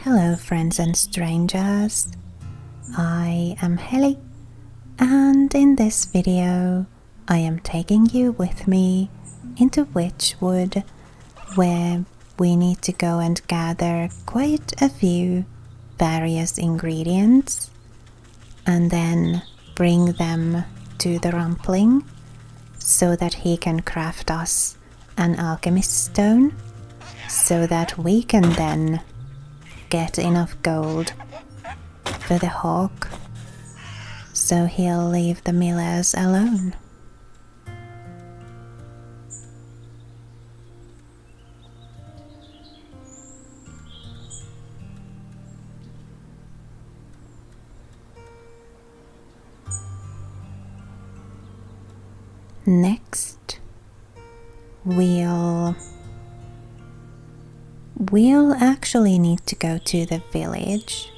Hello friends and strangers, I am Heli, and in this video I am taking you with me into Wytchwood, where we need to go and gather quite a few various ingredients and then bring them to the Rumpling so that he can craft us an alchemist stone so that we can then get enough gold for the hawk, so he'll leave the millers alone. Next, we'll actually need to go to the village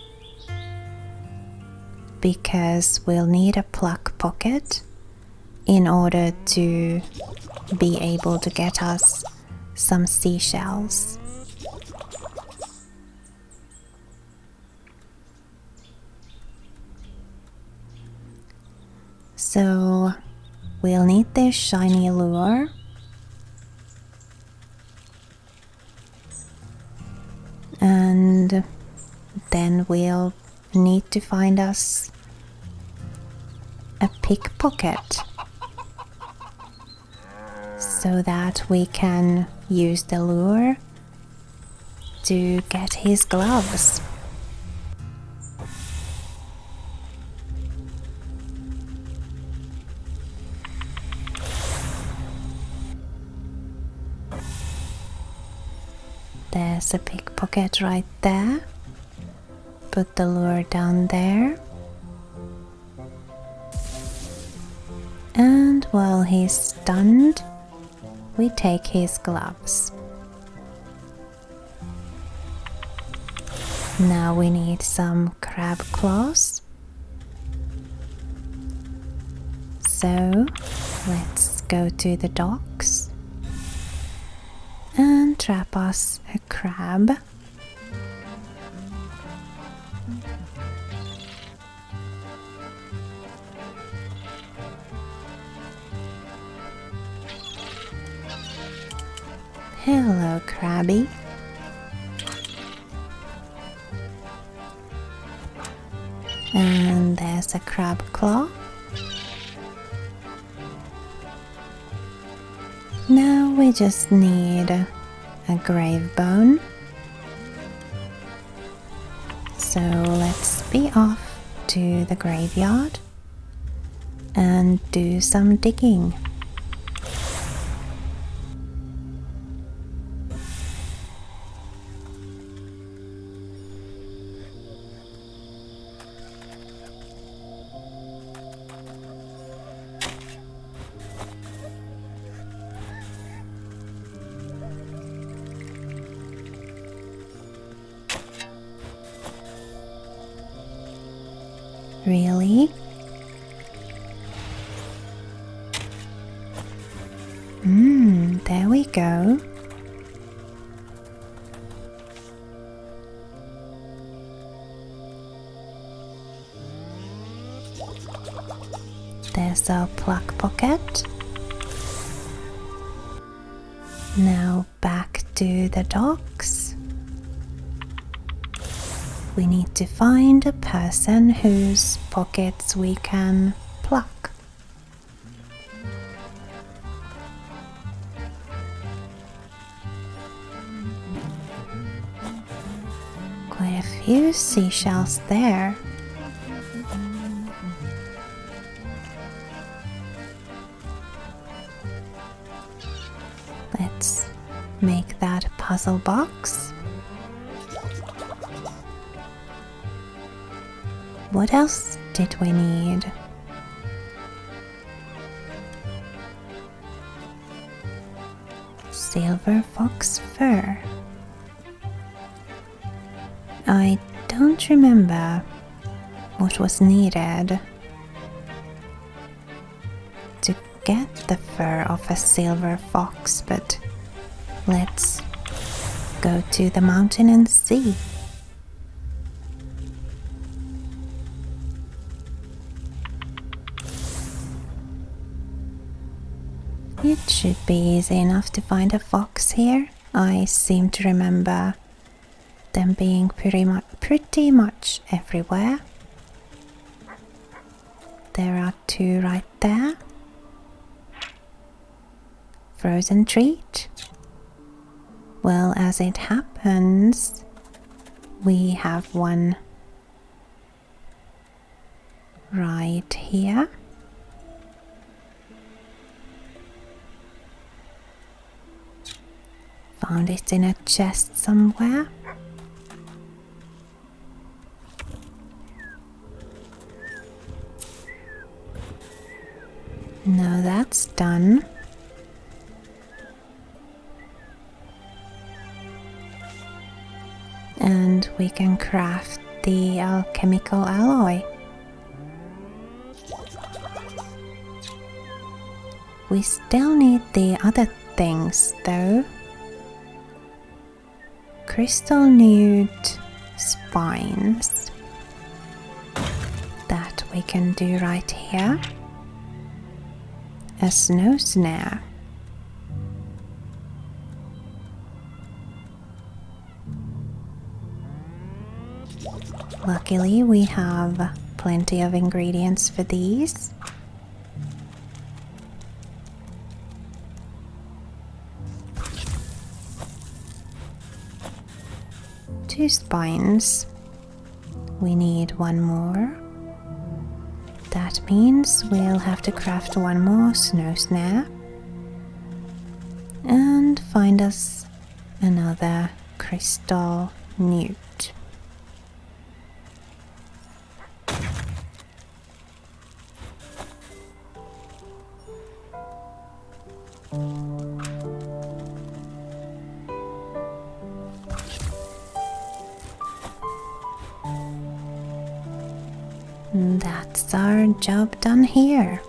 because we'll need a pluck pocket in order to be able to get us some seashells. So we'll need this shiny lure. And then we'll need to find us a pickpocket so that we can use the lure to get his gloves. There's a pickpocket right there. Put the lure down there. And while he's stunned, we take his gloves. Now we need some crab claws. So let's go to the docks and trap us a crab. Hello, Crabby. And there's a crab claw. Now we just need a grave bone. So let's be off to the graveyard and do some digging. Really? There we go. There's our pluck pocket. Now back to the docks. We need to find a person whose pockets we can pluck. Quite a few seashells there. Let's make that puzzle box. What else did we need? Silver fox fur. I don't remember what was needed to get the fur of a silver fox, but let's go to the mountain and see. Should be easy enough to find a fox here. I seem to remember them being pretty much everywhere. There are two right there. Frozen treat. Well, as it happens, we have one right here. Found it in a chest somewhere. No, that's done. And we can craft the alchemical alloy. We still need the other things though. Crystal nude spines. That we can do right here. A snow snare. Luckily, we have plenty of ingredients for these. Two spines. We need one more. That means we'll have to craft one more snow snare and find us another crystal newt. That's our job done here.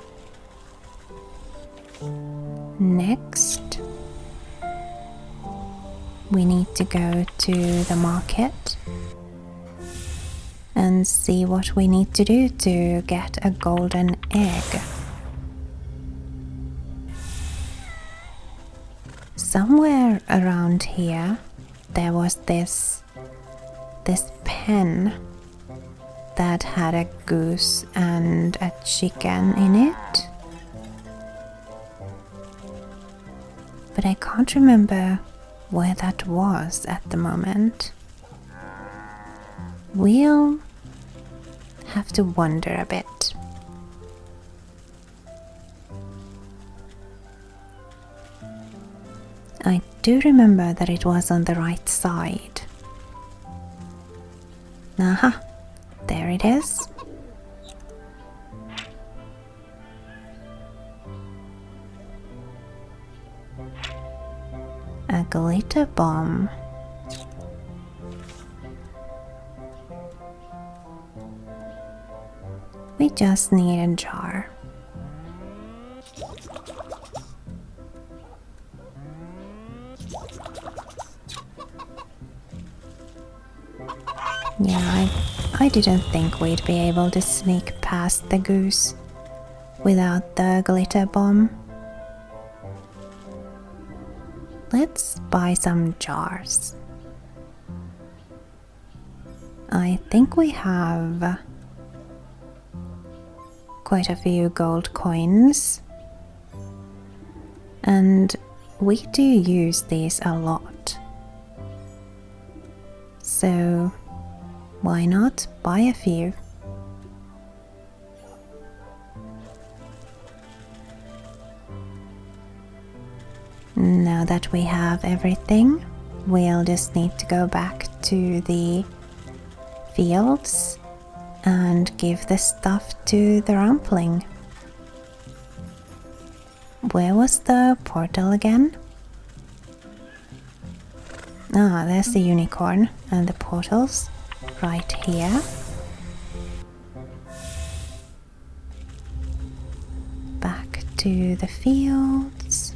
Next, we need to go to the market and see what we need to do to get a golden egg. Somewhere around here there was this pen that had a goose and a chicken in it. But I can't remember where that was at the moment. We'll have to wander a bit. I do remember that it was on the right side. Aha, there it is. A glitter bomb. We just need a jar. Yeah, I didn't think we'd be able to sneak past the goose without the glitter bomb. Let's buy some jars. I think we have quite a few gold coins, and we do use these a lot. So why not buy a few? Now that we have everything, we'll just need to go back to the fields and give the stuff to the rumpling. Where was the portal again? Ah, there's the unicorn and the portals right here. Back to the fields.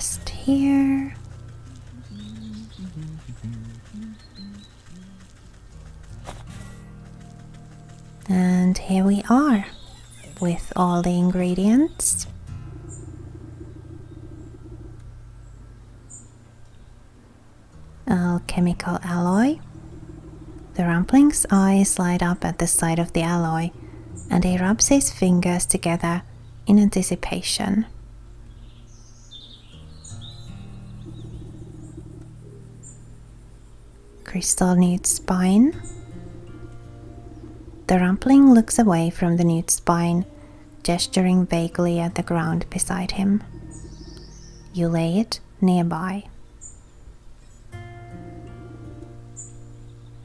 just here. And here we are with all the ingredients. Alchemical alloy. The Rumpling's eyes light up at the sight of the alloy, and he rubs his fingers together in anticipation. Crystal newt spine. The Rumpling looks away from the newt spine, gesturing vaguely at the ground beside him. You lay it nearby.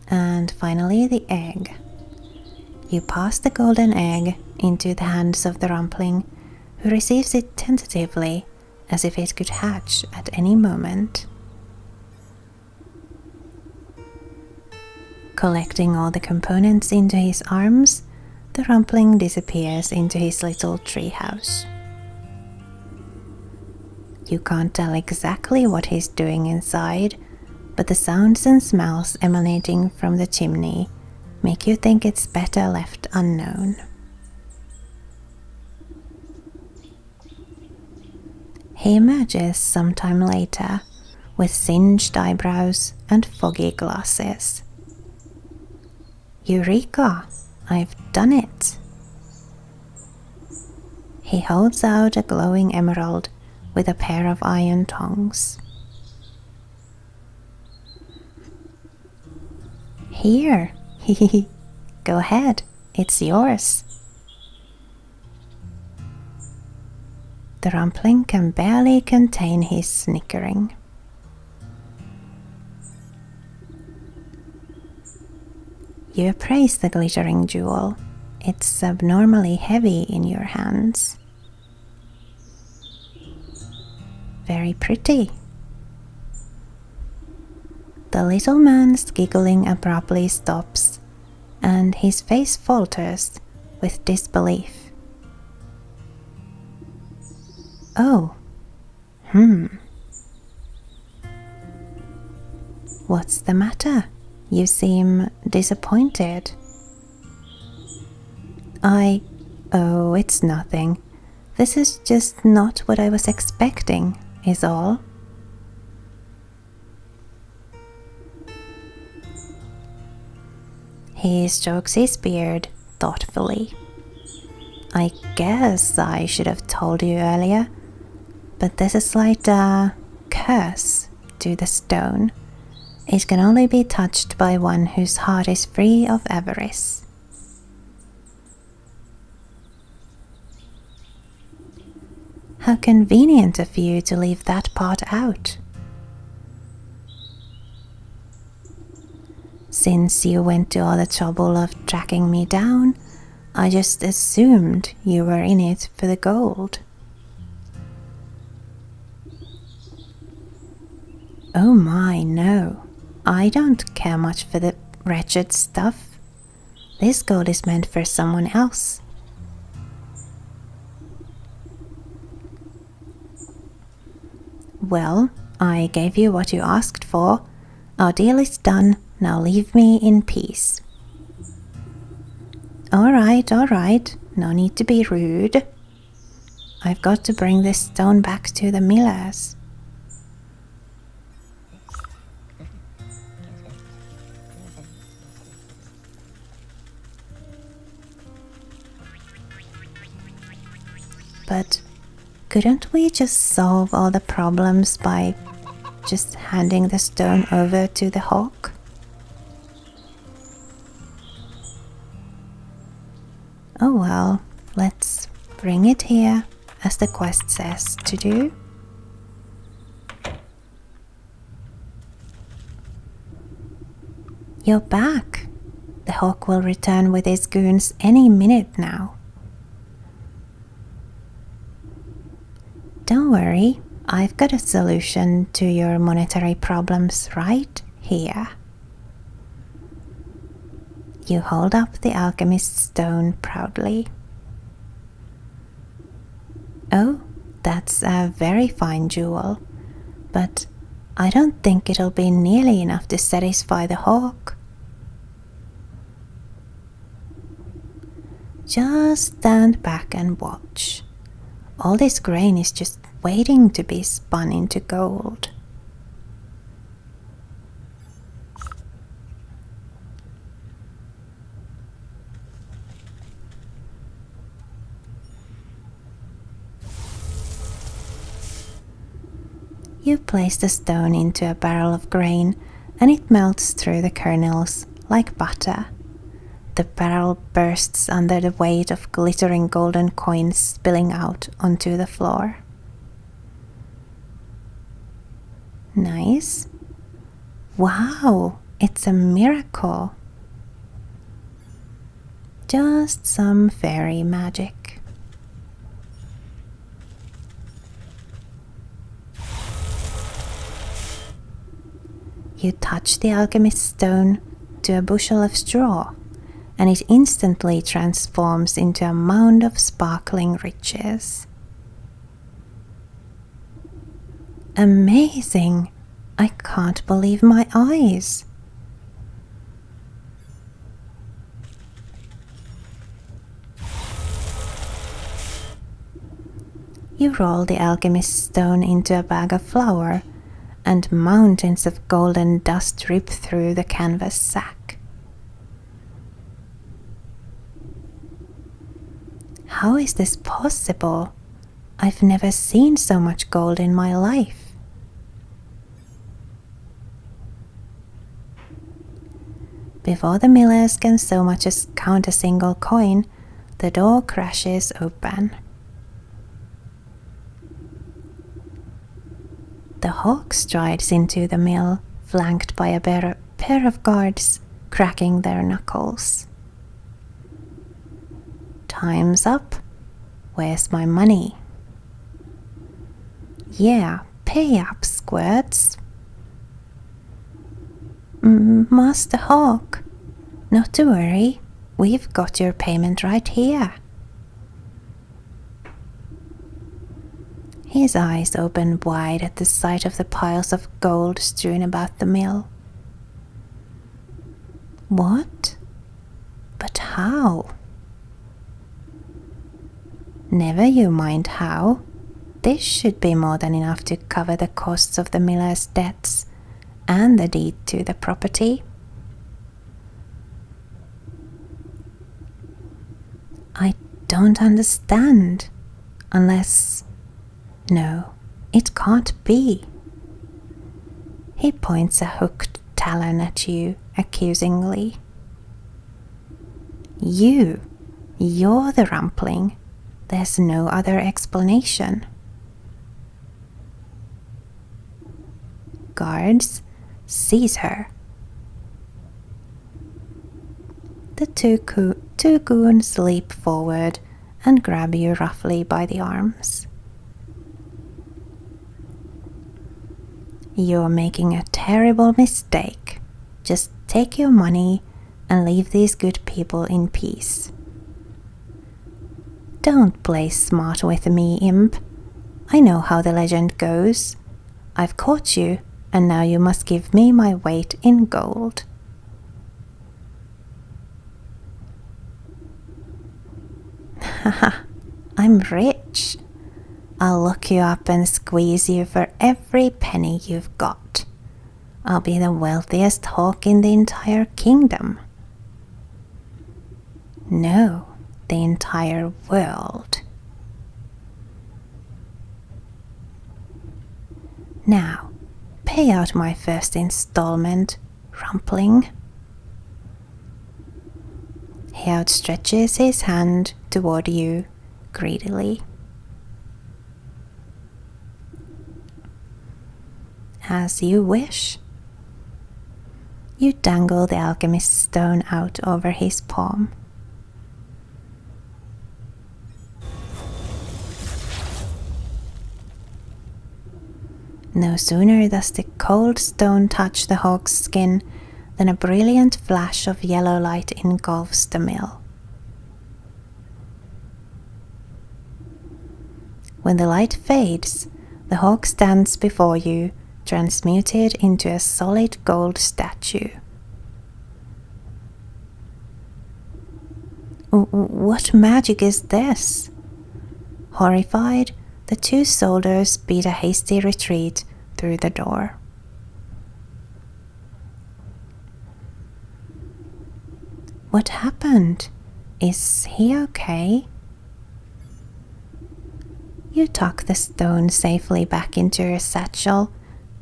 And finally the egg. You pass the golden egg into the hands of the Rumpling, who receives it tentatively, as if it could hatch at any moment. Collecting all the components into his arms, the Rumpling disappears into his little treehouse. You can't tell exactly what he's doing inside, but the sounds and smells emanating from the chimney make you think it's better left unknown. He emerges sometime later with singed eyebrows and foggy glasses. Eureka! I've done it! He holds out a glowing emerald with a pair of iron tongs. Here! Go ahead, it's yours. The Rumpling can barely contain his snickering. You appraise the glittering jewel. It's abnormally heavy in your hands. Very pretty. The little man's giggling abruptly stops, and his face falters with disbelief. Oh, What's the matter? You seem disappointed. Oh, it's nothing. This is just not what I was expecting, is all. He strokes his beard thoughtfully. I guess I should have told you earlier, but there's a slight curse to the stone. It can only be touched by one whose heart is free of avarice. How convenient of you to leave that part out. Since you went to all the trouble of tracking me down, I just assumed you were in it for the gold. Oh my, no. I don't care much for the wretched stuff. This gold is meant for someone else. Well, I gave you what you asked for. Our deal is done. Now leave me in peace. All right. No need to be rude. I've got to bring this stone back to the millers. But couldn't we just solve all the problems by just handing the stone over to the hawk? Oh well, let's bring it here, as the quest says to do. You're back. The hawk will return with his goons any minute now. Don't worry, I've got a solution to your monetary problems right here. You hold up the alchemist's stone proudly. Oh, That's a very fine jewel, but I don't think it'll be nearly enough to satisfy the hawk. Just stand back and watch. All this grain is just waiting to be spun into gold. You place the stone into a barrel of grain and it melts through the kernels like butter. The barrel bursts under the weight of glittering golden coins spilling out onto the floor. Nice. Wow, it's a miracle. Just some fairy magic. You touch the alchemist's stone to a bushel of straw, and it instantly transforms into a mound of sparkling riches. Amazing! I can't believe my eyes. You roll the alchemist's stone into a bag of flour, and mountains of golden dust rip through the canvas sack. How is this possible? I've never seen so much gold in my life. Before the millers can so much as count a single coin, the door crashes open. The hawk strides into the mill, flanked by a pair of guards cracking their knuckles. Time's up. Where's my money? Yeah, pay up, squirts. Master Hawk, not to worry. We've got your payment right here. His eyes open wide at the sight of the piles of gold strewn about the mill. What? But how? Never you mind how. This should be more than enough to cover the costs of the miller's debts and the deed to the property. I don't understand. Unless... No, it can't be. He points a hooked talon at you accusingly. You're the rumpling. There's no other explanation. Guards, seize her. The two goons leap forward and grab you roughly by the arms. You're making a terrible mistake. Just take your money and leave these good people in peace. Don't play smart with me, imp. I know how the legend goes. I've caught you, and now you must give me my weight in gold. Haha, I'm rich. I'll look you up and squeeze you for every penny you've got. I'll be the wealthiest hawk in the entire kingdom. No, the entire world. Now, pay out my first installment, rumpling. He outstretches his hand toward you greedily. As you wish. You dangle the alchemist's stone out over his palm. No sooner does the cold stone touch the hawk's skin than a brilliant flash of yellow light engulfs the mill. When the light fades, the hawk stands before you, transmuted into a solid gold statue. What magic is this? Horrified, the two soldiers beat a hasty retreat through the door. What happened? Is he okay? You tuck the stone safely back into your satchel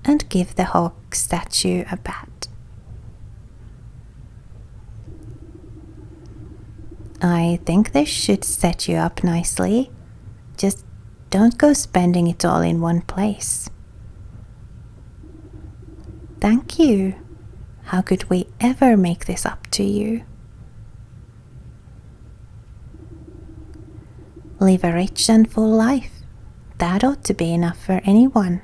and give the hawk statue a bat. I think this should set you up nicely. Just don't go spending it all in one place. Thank you. How could we ever make this up to you? Live a rich and full life. That ought to be enough for anyone.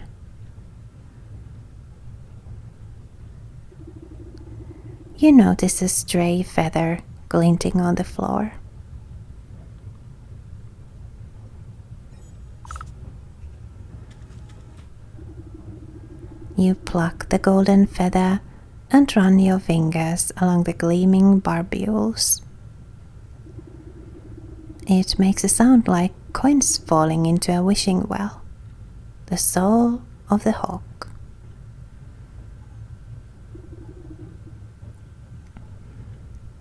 You notice a stray feather glinting on the floor. You pluck the golden feather and run your fingers along the gleaming barbules. It makes a sound like coins falling into a wishing well. The soul of the hawk.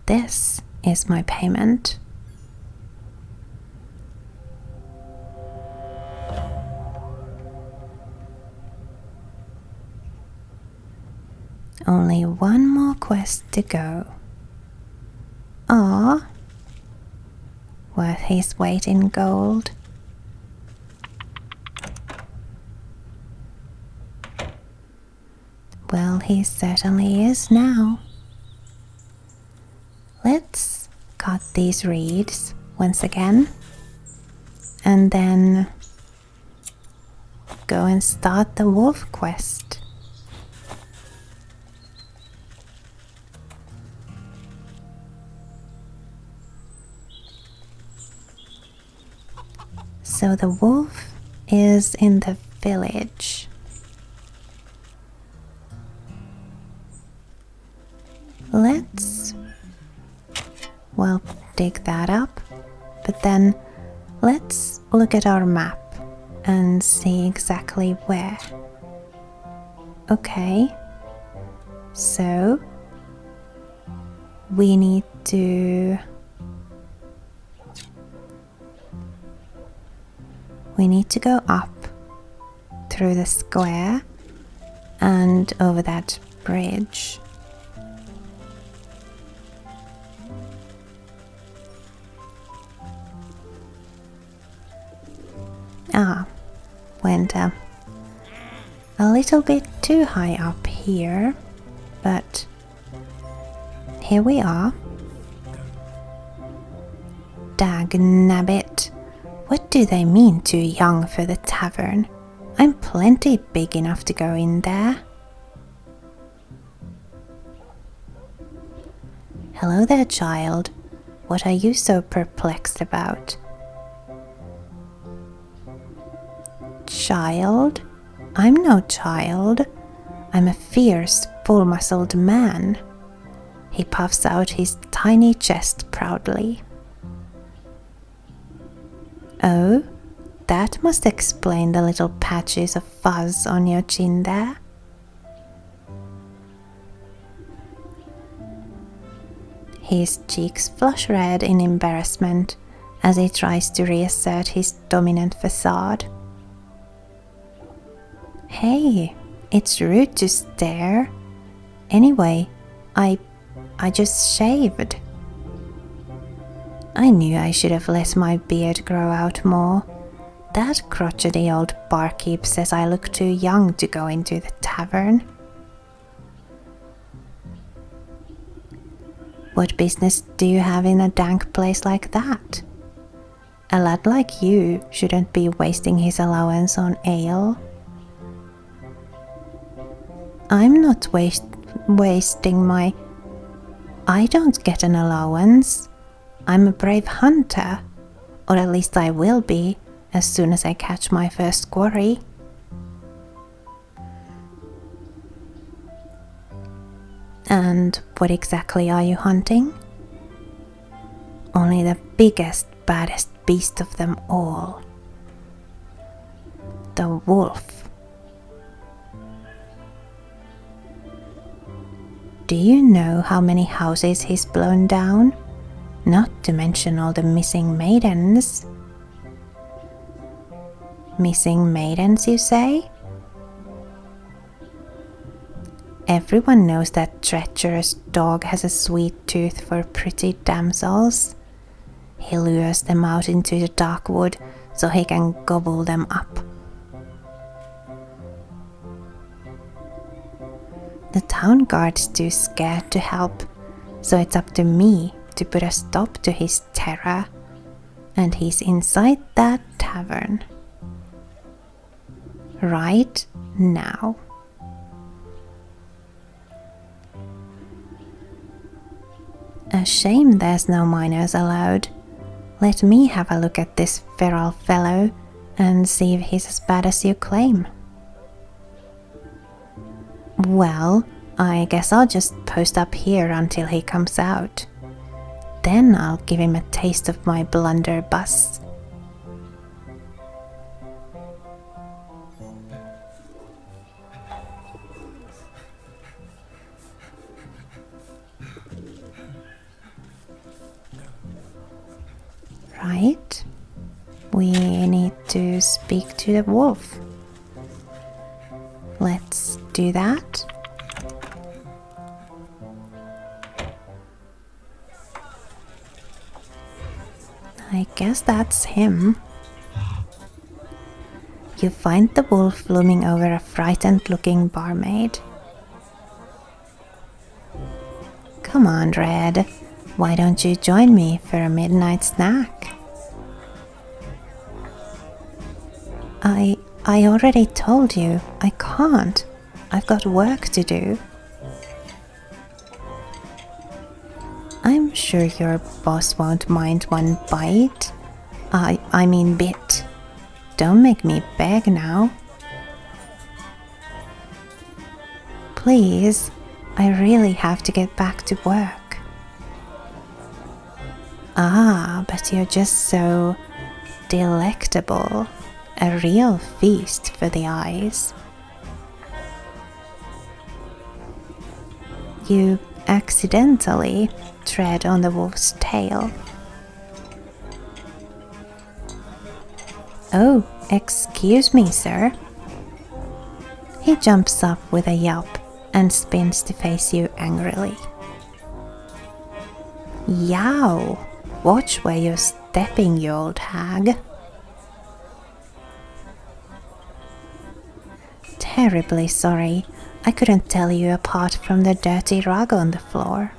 This is my payment. Only one more quest to go. Ah, worth his weight in gold. Well, he certainly is now. Let's cut these reeds once again and then go and start the wolf quest. So the wolf is in the village. Let's, well, dig that up, but then let's look at our map and see exactly where. Okay, so we need to go up through the square and over that bridge. Went a little bit too high up here, but here we are. Dagnabbit. What do they mean too young for the tavern? I'm plenty big enough to go in there. Hello there, child. What are you so perplexed about? Child? I'm no child. I'm a fierce, full-muscled man. He puffs out his tiny chest proudly. Oh, that must explain the little patches of fuzz on your chin there. His cheeks flush red in embarrassment as he tries to reassert his dominant facade. Hey, it's rude to stare. Anyway, I just shaved. I knew I should have let my beard grow out more. That crotchety old barkeep says I look too young to go into the tavern. What business do you have in a dank place like that? A lad like you shouldn't be wasting his allowance on ale. I'm not wasting my... I don't get an allowance. I'm a brave hunter, or at least I will be, as soon as I catch my first quarry. And what exactly are you hunting? Only the biggest, baddest beast of them all. The wolf. Do you know how many houses he's blown down? Not to mention all the missing maidens. Missing maidens, you say? Everyone knows that treacherous dog has a sweet tooth for pretty damsels. He lures them out into the dark wood so he can gobble them up. The town guard's too scared to help, so it's up to me to put a stop to his terror, and he's inside that tavern. Right now. A shame there's no minors allowed. Let me have a look at this feral fellow and see if he's as bad as you claim. Well, I guess I'll just post up here until he comes out. Then I'll give him a taste of my blunderbuss. Right, we need to speak to the wolf. Let's do that. I guess that's him. You find the wolf looming over a frightened-looking barmaid. Come on, Red. Why don't you join me for a midnight snack? I already told you, I can't. I've got work to do. I'm sure your boss won't mind one bite. I mean bit. Don't make me beg now. Please, I really have to get back to work. Ah, but you're just so delectable. A real feast for the eyes. You accidentally tread on the wolf's tail. Oh, excuse me, sir. He jumps up with a yelp and spins to face you angrily. Yow! Watch where you're stepping, you old hag. Terribly sorry, I couldn't tell you apart from the dirty rug on the floor.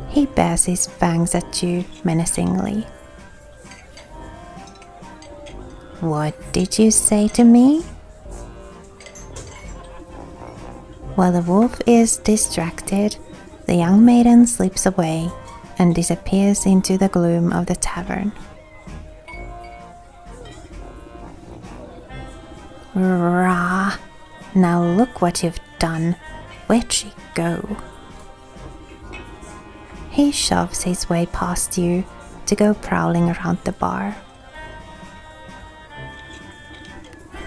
He bares his fangs at you menacingly. What did you say to me? While the wolf is distracted, the young maiden slips away and disappears into the gloom of the tavern. Rah! Now look what you've done. Where'd she go? He shoves his way past you to go prowling around the bar.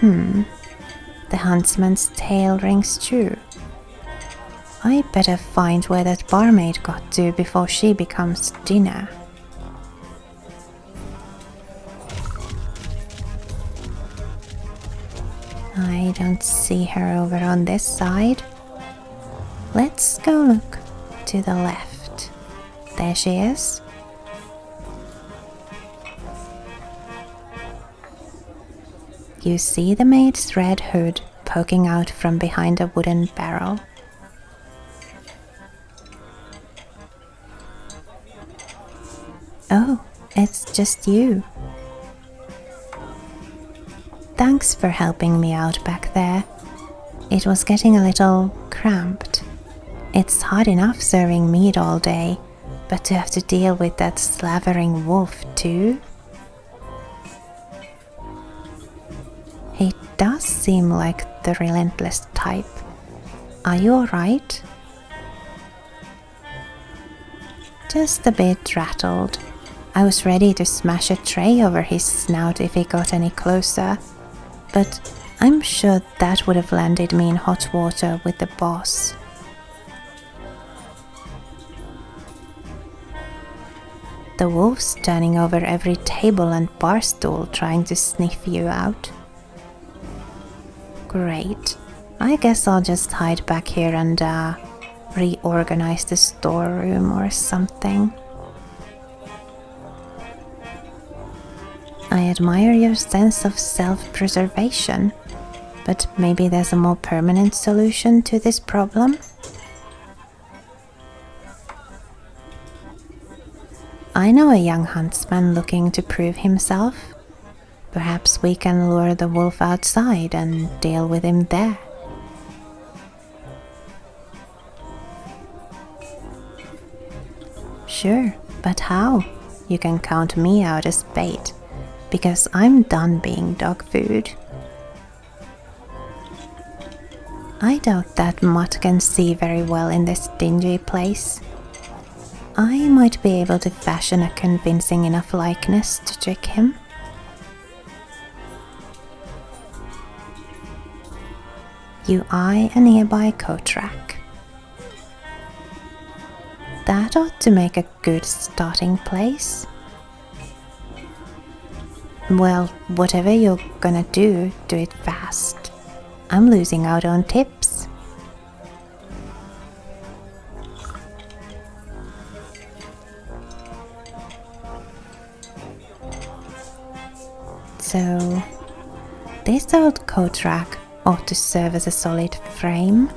The huntsman's tale rings true. I better find where that barmaid got to before she becomes dinner. I don't see her over on this side. Let's go look to the left. There she is. You see the maid's red hood poking out from behind a wooden barrel. Oh, it's just you. Thanks for helping me out back there. It was getting a little cramped. It's hard enough serving meat all day, but to have to deal with that slavering wolf too? He does seem like the relentless type. Are you alright? Just a bit rattled. I was ready to smash a tray over his snout if he got any closer, but I'm sure that would have landed me in hot water with the boss. The wolf's turning over every table and bar stool trying to sniff you out. Great. I guess I'll just hide back here and reorganize the storeroom or something. I admire your sense of self-preservation, but maybe there's a more permanent solution to this problem? I know a young huntsman looking to prove himself. Perhaps we can lure the wolf outside and deal with him there. Sure, but how? You can count me out as bait, because I'm done being dog food. I doubt that Mutt can see very well in this dingy place. I might be able to fashion a convincing enough likeness to trick him. You eye a nearby coat rack. That ought to make a good starting place. Well, whatever you're gonna do it fast. I'm losing out on tips. So, this old coat rack ought to serve as a solid frame.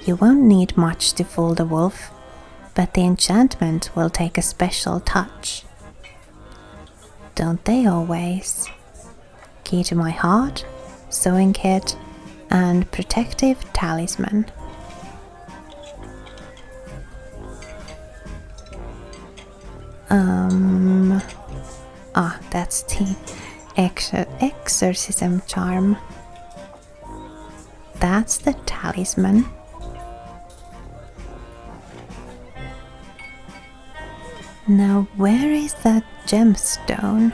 You won't need much to fool the wolf, but the enchantment will take a special touch. Don't they always? Key to my heart, sewing kit, and protective talisman. That's the exorcism charm. That's the talisman. Now, where is that gemstone?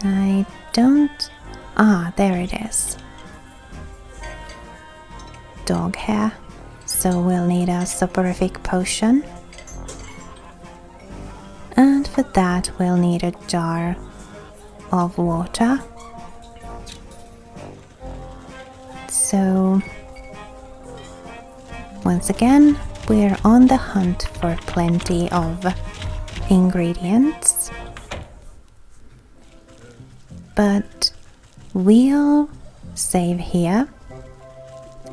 I don't... there it is. Dog hair. So we'll need a soporific potion. And for that we'll need a jar of water. So, once again, we're on the hunt for plenty of ingredients. But we'll save here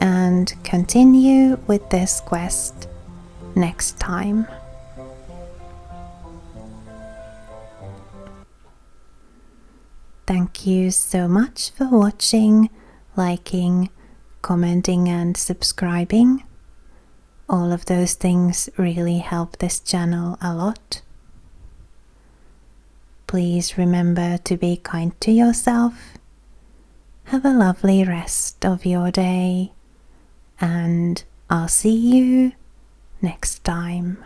and continue with this quest next time. Thank you so much for watching, liking, commenting and subscribing. All of those things really help this channel a lot. Please remember to be kind to yourself. Have a lovely rest of your day, and I'll see you next time.